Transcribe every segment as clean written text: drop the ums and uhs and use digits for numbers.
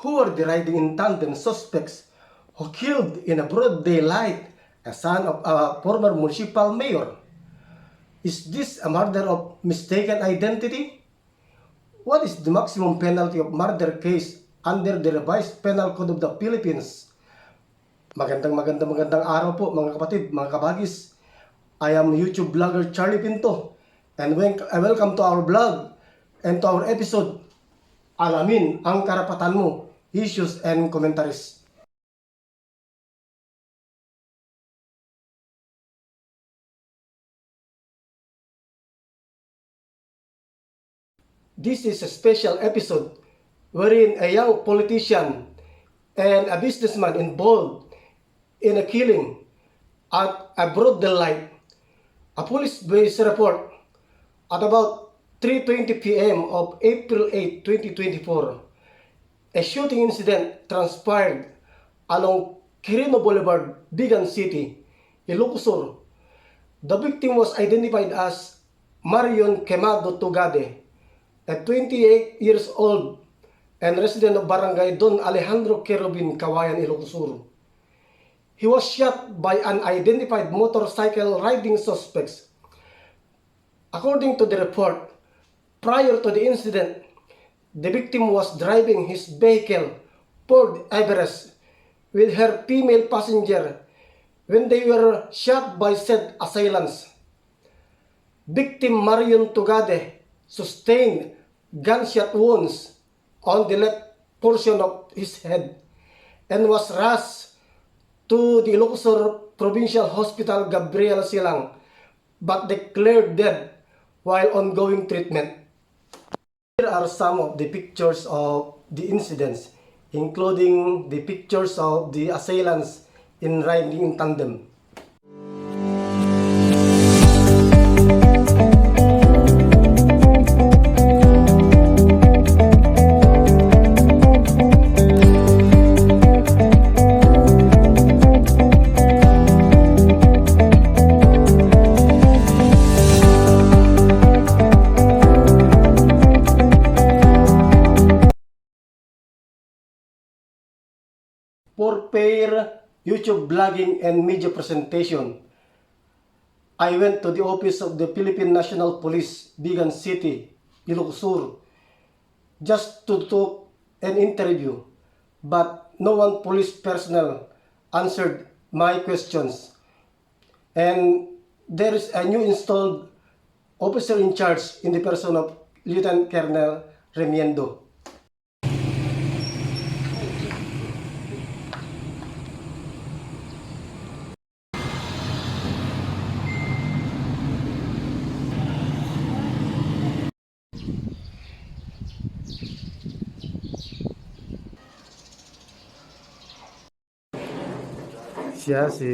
who are the riding in tandem suspects who killed in a broad daylight a son of a former municipal mayor? Is this a murder of mistaken identity? What is the maximum penalty of murder case under the revised Penal Code of the Philippines? Magandang araw po mga kapatid, mga kabagis. I am YouTube vlogger Charlie Pinto and welcome to our vlog and to our episode Alamin ang Karapatan Mo, Issues and Commentaries. This is a special episode wherein a young politician and a businessman involved in a killing at a broad daylight. A police-based report at about 3:20 p.m. of April 8, 2024. A shooting incident transpired along Quirino Boulevard, Bigan City, Ilocos Sur. The victim was identified as Marion Quemado Tugade, a 28 years old and resident of Barangay Don Alejandro Querubin, Kawayan, Ilocos Sur. He was shot by unidentified motorcycle riding suspects. According to the report, prior to the incident, the victim was driving his vehicle, Ford Everest, with her female passenger when they were shot by said assailants. Victim Marion Tugade sustained gunshot wounds on the left portion of his head and was rushed to the Ilocos Sur Provincial Hospital Gabriel Silang but declared dead while ongoing treatment. Here are some of the pictures of the incidents, including the pictures of the assailants in riding in tandem. For pair YouTube vlogging and media presentation, I went to the office of the Philippine National Police, Bigan City, Ilocos Sur, just to talk an interview, but no one police personnel answered my questions. And there is a new installed officer in charge in the person of Lieutenant Colonel Remiendo. Siya si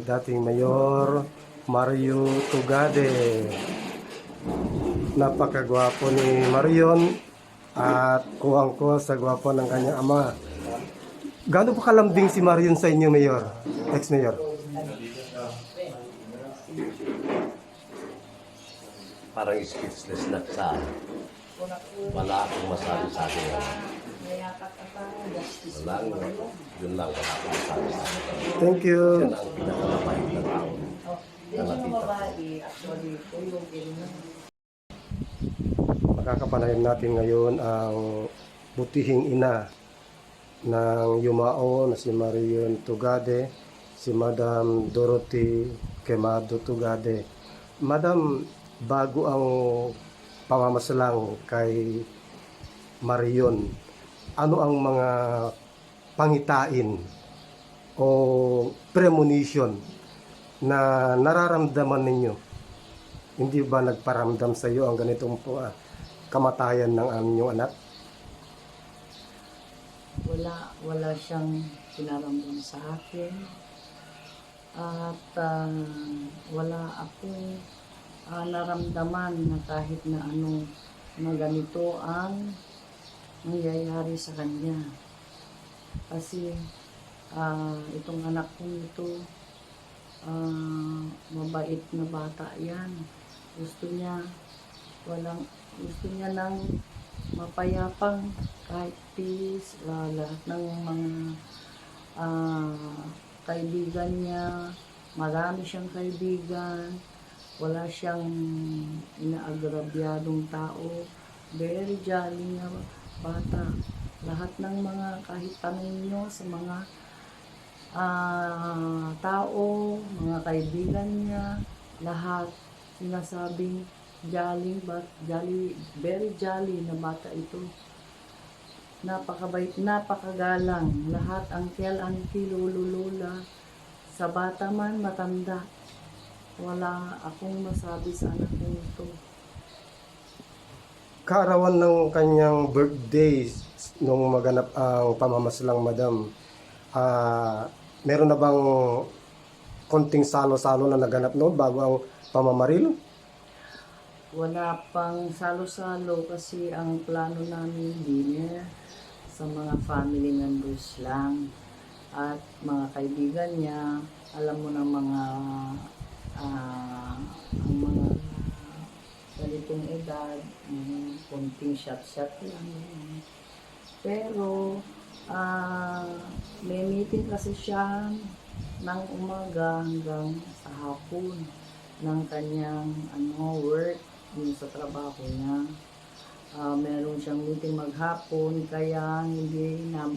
dating Mayor Mario Tugade. Napakagwapo ni Marion at kuwang-kuwa sa gwapo ng kanyang ama. Gaano pa kalambing si Marion sa inyo, Mayor? Ex-Mayor? Parang speechless na sa wala akong masabi sa akin. Yun lang, wala akong masabi sa akin. Thank you. Yan ang pinakamapahit na tao na nakita ko. Makakapanayan natin ngayon ang butihing ina ng yumao na si Marion Tugade, si Madam Dorothy Quemado Tugade. Madam, bago ang pamamasalang kay Marion, ano ang mga pangitain o premonition na nararamdaman ninyo? Hindi ba nagparamdam sa iyo ang ganitong kamatayan ng inyong anak? Wala siyang pinaramdam sa akin. At wala akong naramdaman na kahit na ano na ganito ang nangyayari sa kanya. Kasi itong anak kong ito, mabait na bata yan. Gusto niya gusto niya ng mapayapang kahit peace, lahat ng mga kaibigan niya, marami siyang kaibigan, wala siyang inaagrabyadong tao, very jolly na bata. Lahat ng mga kahit tanong nyo sa mga tao, mga kaibigan niya, lahat sinasabing jolly, very jolly na bata ito. Napakabait, napakagalang. Lahat uncle, auntie, lolo, lola, sa bata man, matanda. Wala akong masabi sa anak ko ito. Kaarawan ng kanyang birthday nung maganap ang pamamaslang, madam, meron na bang konting salo-salo na naganap noon bago ang pamamaril? Wala pang salo-salo kasi ang plano namin dinner sa mga family members lang at mga kaibigan niya. Alam mo na mga ang mga ganitong edad, konting shot-shot lang. Pero may meeting kasi siya ng umaga hanggang sa hapon ng kanyang work, yung sa trabaho niya. Meron siyang meeting maghapon, kaya hindi na,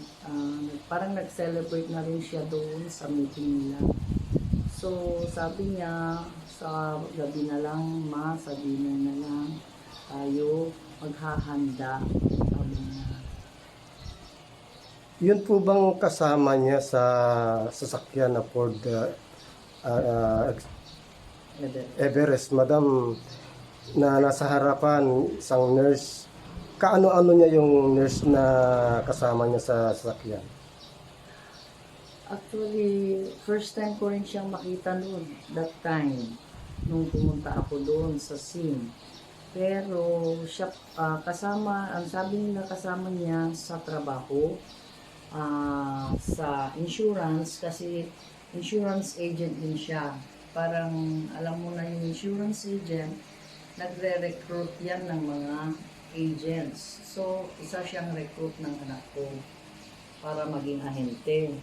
parang nag-celebrate na rin siya doon sa meeting nila. So, sabi niya, sa gabi na lang, sa dinner na lang, tayo maghahanda, sabi niya. Yun po bang kasama niya sa sasakyan na Ford Everest, madam, na nasa harapan isang nurse? Kaano-ano niya yung nurse na kasama niya sa sasakyan? Actually, first time ko rin siyang makita noon, that time, nung pumunta ako doon sa scene. Pero siya kasama, ang sabi nila kasama niya sa trabaho, sa insurance, kasi insurance agent din siya. Parang alam mo na yung insurance agent, nagre-recruit yan ng mga agents. So, isa siyang recruit ng anak ko para maging ahente.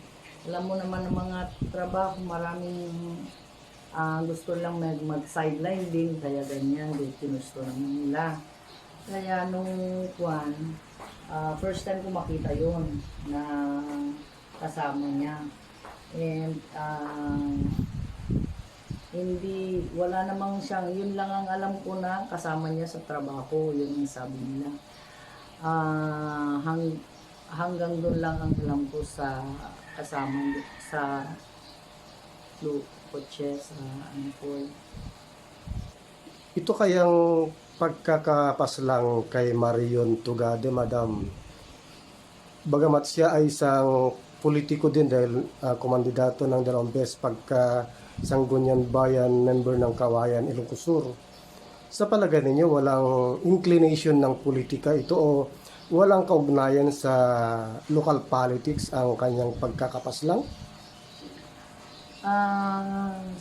Alam mo naman ng mga trabaho, maraming gusto lang mag-sideline din, kaya ganyan, ginusto naman nila. Kaya nung first time ko makita yon na kasama niya. And wala namang siyang, yun lang ang alam ko na kasama niya sa trabaho, yun ang sabi nila. Hanggang doon lang ang alam ko sa kasama sa kotse sa Ford. Ito kayang pagkakapaslang kay Marion Tugade, madam, bagamat siya ay isang politiko din dahil kumandidato ng 2 beses pagka Sangguniang Bayan, member ng Kawayan, Ilocos Sur. Sa palagay ninyo, walang inclination ng politika ito o walang kaugnayan sa local politics ang kanyang pagkakapaslang?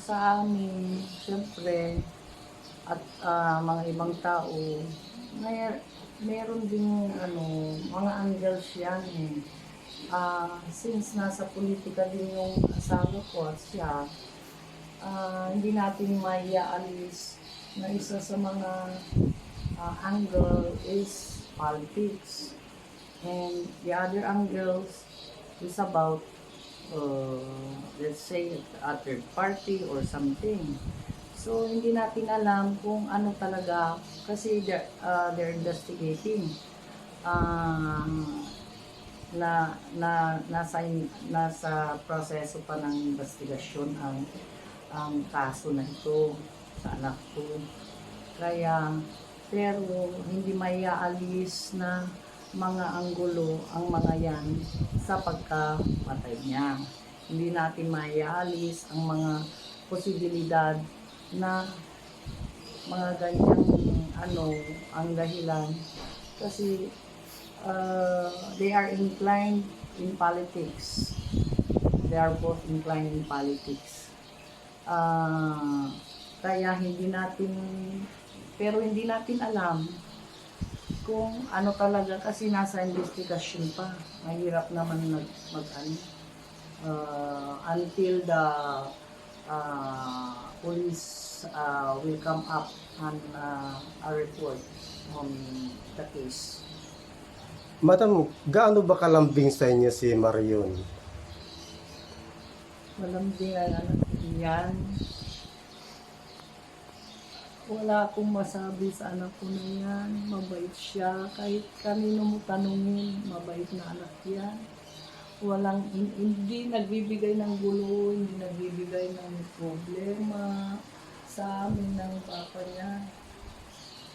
Sa amin, syempre, at mga ibang tao, meron ding mga angles yan eh. Since nasa politika din yung asawa ko at siya, hindi natin maiaalis na isa sa mga angle is politics. And the other angles is about let's say a third party or something. So hindi natin alam kung ano talaga kasi they're investigating nasa proseso pa ng investigasyon ang kaso na ito sa anak ko. Kaya pero hindi maiaalis na mga anggulo ang mga yan sa pagkamatay niya. Hindi natin maiaalis ang mga posibilidad na mga ganyang ang dahilan kasi they are inclined in politics. They are both inclined in politics. Kaya hindi natin Pero hindi natin alam kung ano talaga kasi nasa investigasyon pa. Mahirap naman until the police will come up on a report on the case. Madam, gaano ba kalambing sa inyo si Marion? Malambing ang anak ko yan. Wala akong masabi sa anak ko na yan. Mabait siya. Kahit kanino mo tanungin, mabait na anak yan. Hindi nagbibigay ng gulo, hindi nagbibigay ng problema sa amin ng papa niya.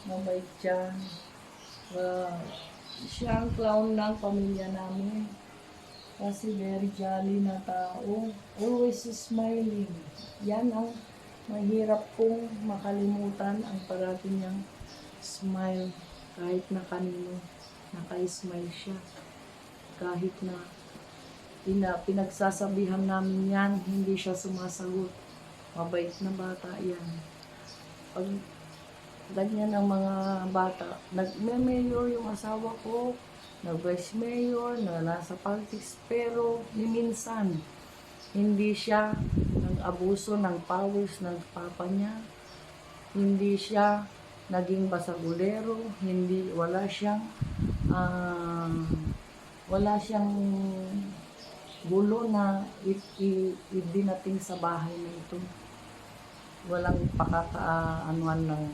Mabait siya. Siya ang clown ng pamilya namin. Kasi very jolly na tao. Always smiling. Yan ang mahirap kong makalimutan, ang parati niyang smile. Kahit na kanino, naka-smile siya. Kahit na pinagsasabihan namin yan, hindi siya sumasagot. Mabait na bata yan. Pag ganyan ang mga bata, nag-mayor yung asawa ko, nag-vice mayor, na nasa politics, pero minsan, hindi siya nag-abuso ng powers ng papa niya, hindi siya naging basagulero, wala siyang gulo na idinating sa bahay na ito. Walang pakakaanuan ng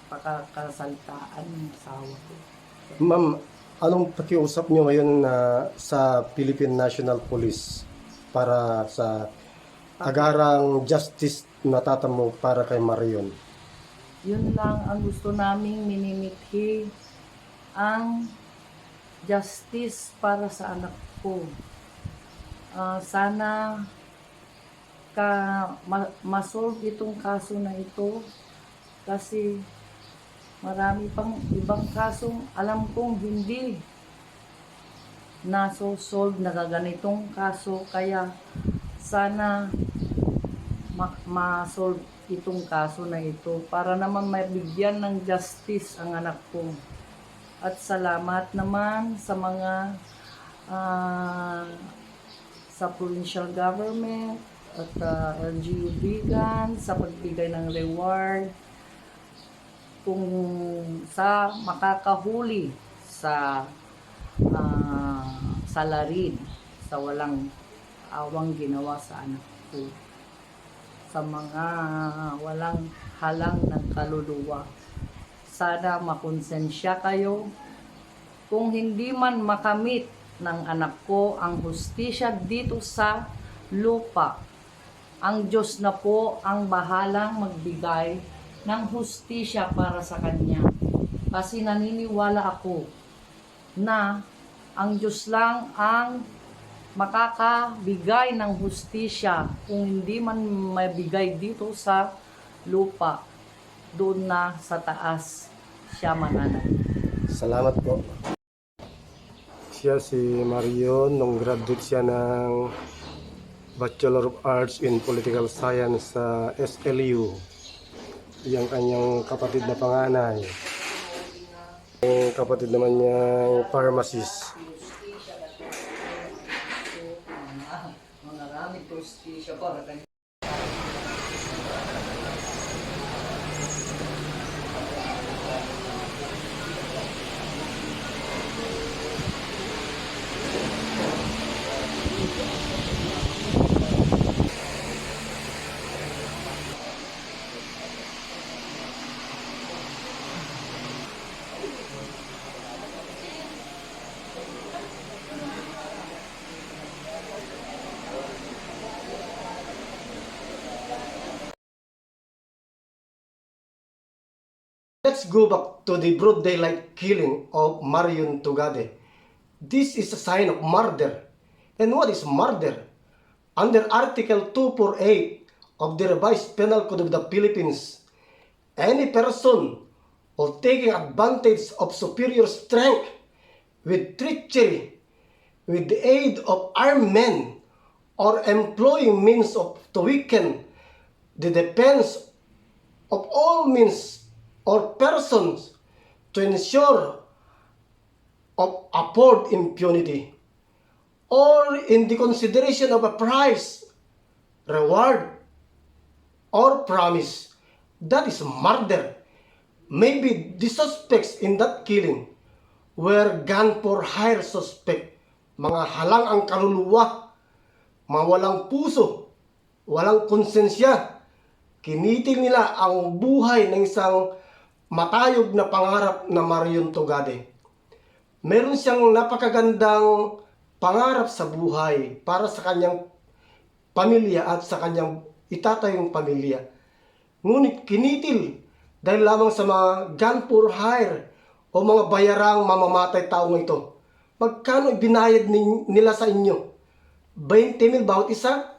pakakasaltaan ng asawa ko. Ma'am, anong pakiusap nyo ngayon sa Philippine National Police para sa agarang justice na tatamo para kay Marion? Yun lang ang gusto naming minimithi, ang justice para sa anak ko. Sana masolve itong kaso na ito kasi marami pang ibang kasong alam kong hindi nasosolve na ganitong kaso, kaya sana ma-solve itong kaso na ito para naman mabigyan ng justice ang anak ko. At salamat naman sa mga sa provincial government at LGU Bigan sa pagbigay ng reward kung sa makakahuli sa salarin sa walang awang ginawa sa anak ko, sa mga walang halang ng kaluluwa. Sana makonsensya kayo. Kung hindi man makamit ng anak ko ang hustisya dito sa lupa, ang Diyos na po ang bahalang magbigay ng hustisya para sa kanya. Kasi naniniwala ako na ang Diyos lang ang makakabigay ng hustisya. Kung hindi man mabigay dito sa lupa, doon na sa taas siya mananalig. Salamat po. Siya si Marion, nung graduate siya ng Bachelor of Arts in Political Science sa SLU. Yung kanyang kapatid na panganay. Yung kapatid naman niyang pharmacist. Mga raming hustisya para kanya. Let's go back to the broad daylight killing of Marion Tugade. This is a sign of murder. And what is murder? Under Article 248 of the Revised Penal Code of the Philippines, any person or taking advantage of superior strength with treachery, with the aid of armed men, or employing means to weaken the defense of all means or persons to ensure of afford impunity or in the consideration of a price, reward, or promise. That is murder. Maybe the suspects in that killing were gun for hire suspect, mga halang ang kaluluwa, mga walang puso, walang konsensya. Kinitil nila ang buhay ng isang matayog na pangarap na Marion Tugade. Meron siyang napakagandang pangarap sa buhay para sa kanyang pamilya at sa kanyang itatayong pamilya. Ngunit kinitil dahil lamang sa mga gun for hire o mga bayarang mamamatay taong ito. Magkano ibinayad nila sa inyo? 20,000 bawat isa?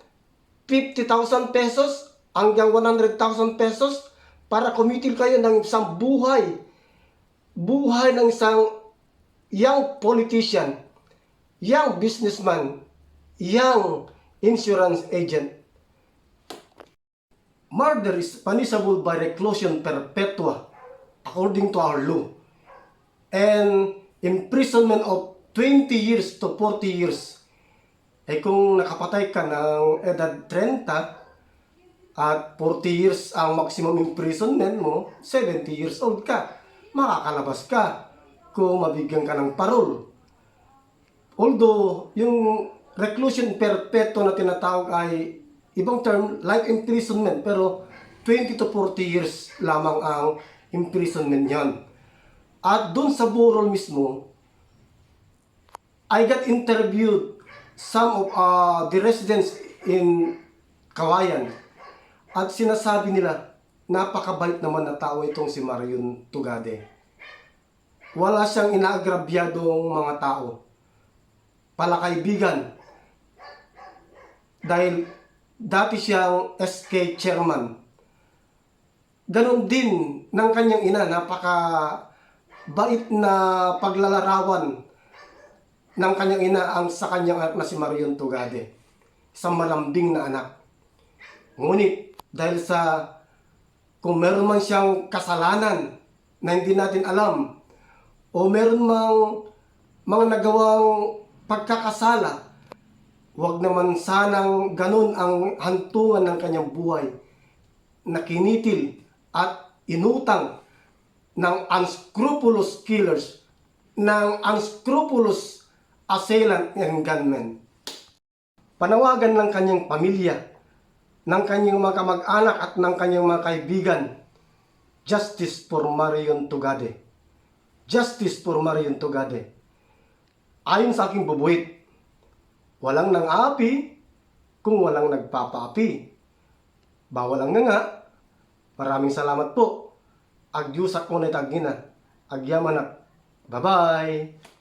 50,000 pesos hanggang 100,000 pesos para kumitil kayo ng isang buhay. Buhay ng isang young politician, young businessman, young insurance agent. Murder is punishable by reclusion perpetua according to our law, and imprisonment of 20 years to 40 years. Eh kung nakapatay ka ng edad 30 at 40 years ang maximum imprisonment mo, 70 years old ka, makakalabas ka kung mabigyan ka ng parol. Although yung reclusion perpetua na tinatawag ay ibang term, life imprisonment, pero 20 to 40 years lamang ang imprisonment yan. At dun sa burol mismo, I got interviewed some of the residents in Kawayan. At sinasabi nila, napakabait naman na tao itong si Marion Tugade. Wala siyang inaagrabyadong mga tao. Palakaibigan. Dahil dati siyang SK chairman. Ganon din ng kanyang ina, napaka-bait na paglalarawan ng kanyang ina ang sa kanyang anak na si Marion Tugade. Isang malambing na anak. Ngunit dahil sa kung meron man siyang kasalanan na hindi natin alam o meron mang mga nagawang pagkakasala, huwag naman sanang ganun ang hantungan ng kanyang buhay na kinitil at inutang ng unscrupulous killers, ng unscrupulous assailant and gunmen. Panawagan ng kanyang pamilya, ng kanyang mga kamag-anak at ng kanyang mga kaibigan, justice for Marion Tugade. Justice for Marion Tugade. Ayon sa aking bubuit, walang nang-aapi kung walang nagpapaapi. Bawal ang nga. Maraming salamat po. Agyusak mo na itagina. Agyamanak. Bye-bye.